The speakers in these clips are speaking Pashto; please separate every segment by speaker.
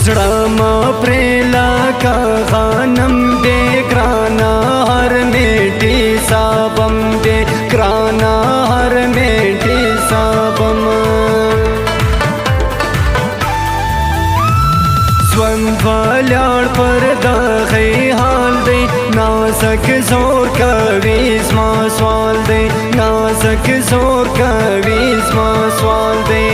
Speaker 1: زړه مه پرېلا که غنم دې ګرانه هر میټې صابم دې ګرانه هر میټې صابم ژوند ولاړ پر دغه حال دی نازک زور کوي زما سوال دی نازک زور کوي زما سوال دی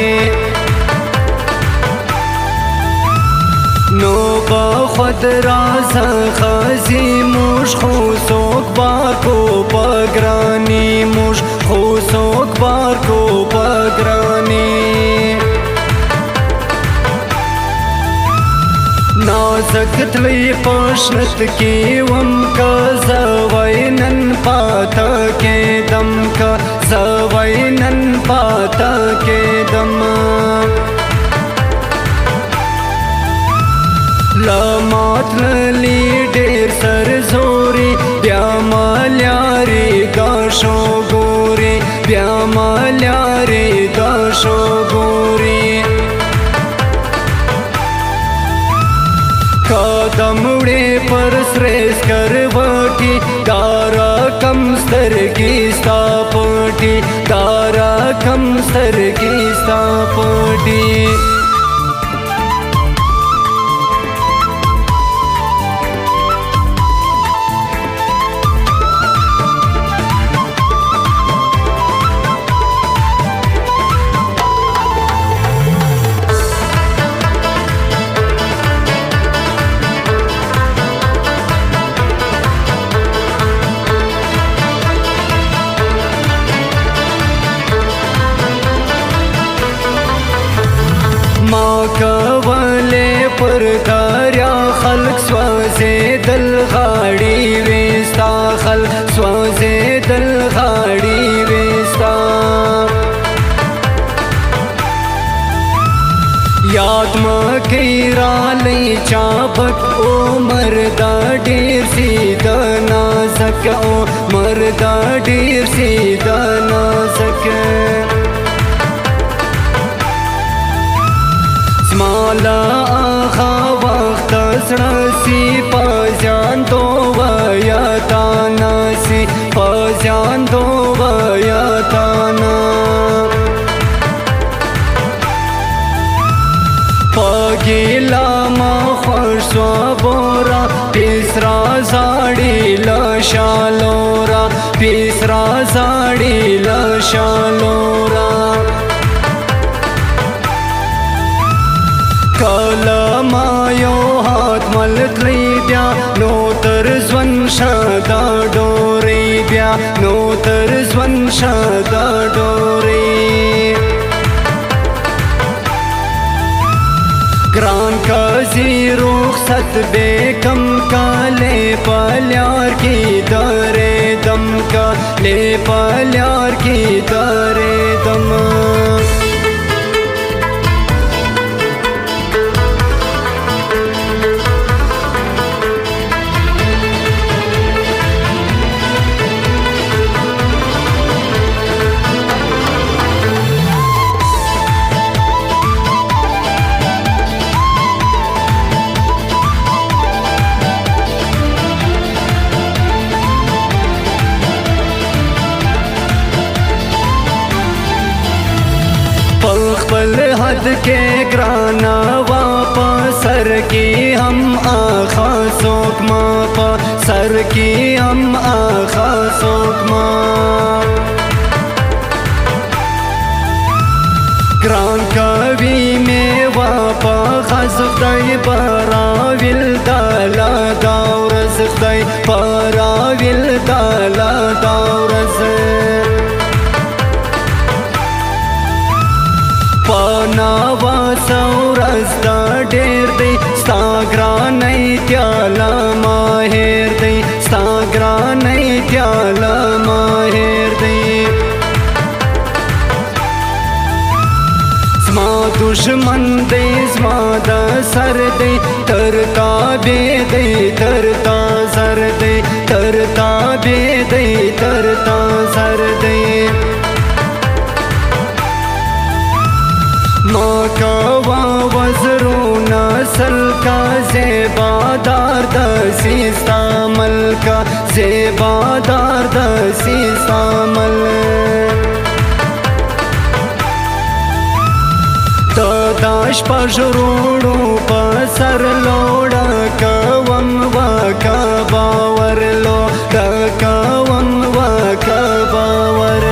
Speaker 1: نو با خود راز خازی موش خوصوک بار کو پگرانی موش خوصوک بار کو پگرانی نازک تلی پشنت کی وم کا زوینن پاتا کے دم کا زوینن پاتا کے دم لامات للی ډیر سر زوري بیا مالیاري گاشو ګوري بیا مالیاري گاشو ګوري قدم وړې پر سریس کروټي دارا کم سترګي ستا پټي دارا کم سترګي ستا پټي کولے پر داریا خلق سوازے دل غاڑی ویستا خلق سوازے دل غاڑی ویستا یاد مکی رالی چابک او مردا ډیر سیدا نازک او مردا ډیر سیدا نازک مالا آخا وقت سڑسی پازان دو ویا تانا سی پازان دو ویا تانا پاگیلا ما خوش سوابورا پیسرا زاڑی لشالورا پیسرا زاڑی لشالورا کالا ما یو هات ملتلی بیا نو تر زون شدا ډوري بیا نو تر زون شدا ډوري ګران کازی رخصت بے کم کا لے پلیار کی درے دم کا لے پلیار کی درے دم خپل حد کے گرانا واپس سر کی ہم آخا سوک ماں پا سر کی ہم آخا سوک ماں گران کوی میں واپا خزق دائی پراویل دالا داورز دائی پراویل دالا داورز پانا واسورز دا ډیر دی ستا ګرانۍ تیاله ماهر دی ستا ګرانۍ تیاله ماهر دی زما دشمن دی زما د سر دی تر تابې دی تر تا زر دی تر تابې دی تر تا زر دی ما کوا وزرونا سل زیبادار د سیستا ملکا زیبادار د سیستا ملک داش پژروړو په سر لوړ کوم وکا باور لو د کوم وکا باور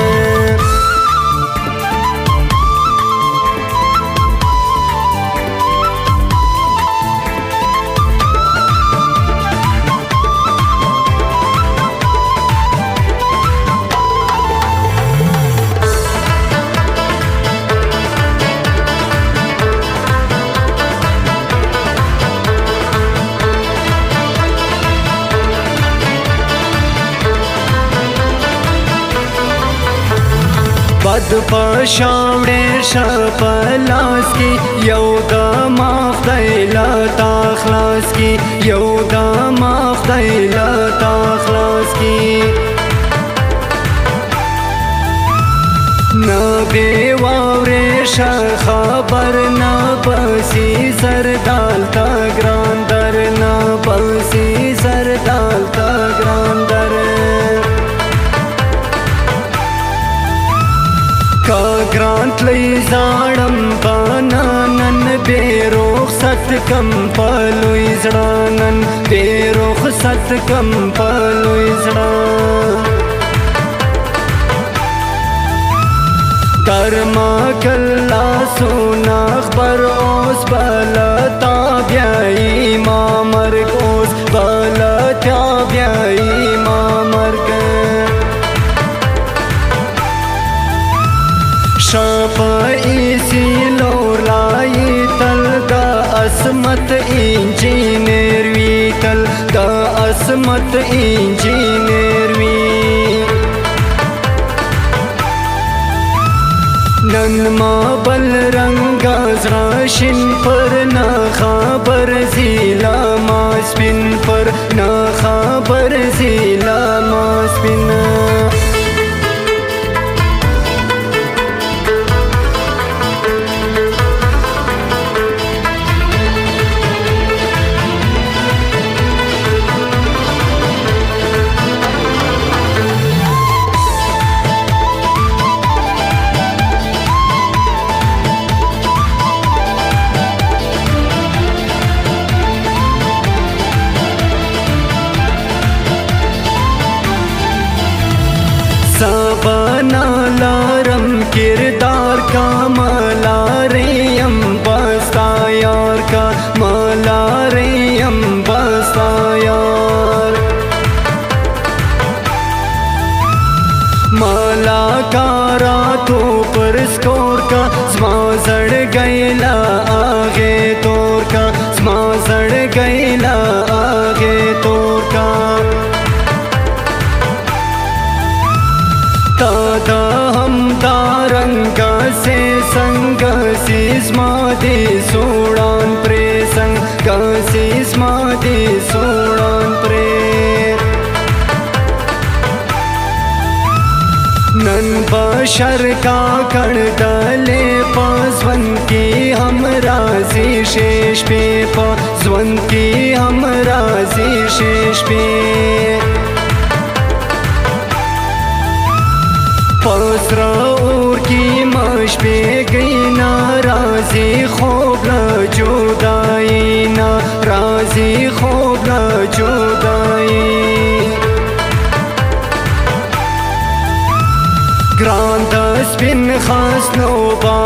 Speaker 1: بد پشاوړې شپلاس کی یو د ماخ دیلا تا خلاص کی یو د ماخ دیلا تا خلاص کی نبی واورې خبر نه پسی سردال تا ګران در نه پسی سردال تا ګران در کا گرانت لئی زاړم بانانن بے رخصت کم پلوی زړانن بے رخصت کم پلوی زړان درما کلا سونا خبر اوس بلتا بیائی ما مرگ اوس بلتا بیائی ما مرگ شپ ایسی لور لائی تل دا اسمت انجینیر وی تل دا اسمت انجینیر وی نن ما بل رنگ زراشن پر نا خبر زیلا ما سپین پر نا خبر زیلا ما سپین सबना लारम किरदार का मला रेयम बस्ता यार का मला रेयम बस्ता यार मला कारा तो पर स्कोर का स्मा जड़ गैला आगे तोर का स्मा जड़ गैला आगे तोर का दादा हम दारंगा से संग सिस्मा दे सोड़ान प्रे संग सिस्मा दे सोड़ान प्रे नन बशर का कर डले पासवन की हम राजी शेष पे पासवन की हम राजी शेष पे पसरा और की मश पे गई नाराजी खूब न जुदाई नाराजी खूब न जुदाई ग्रांत स्पिन खास नो बा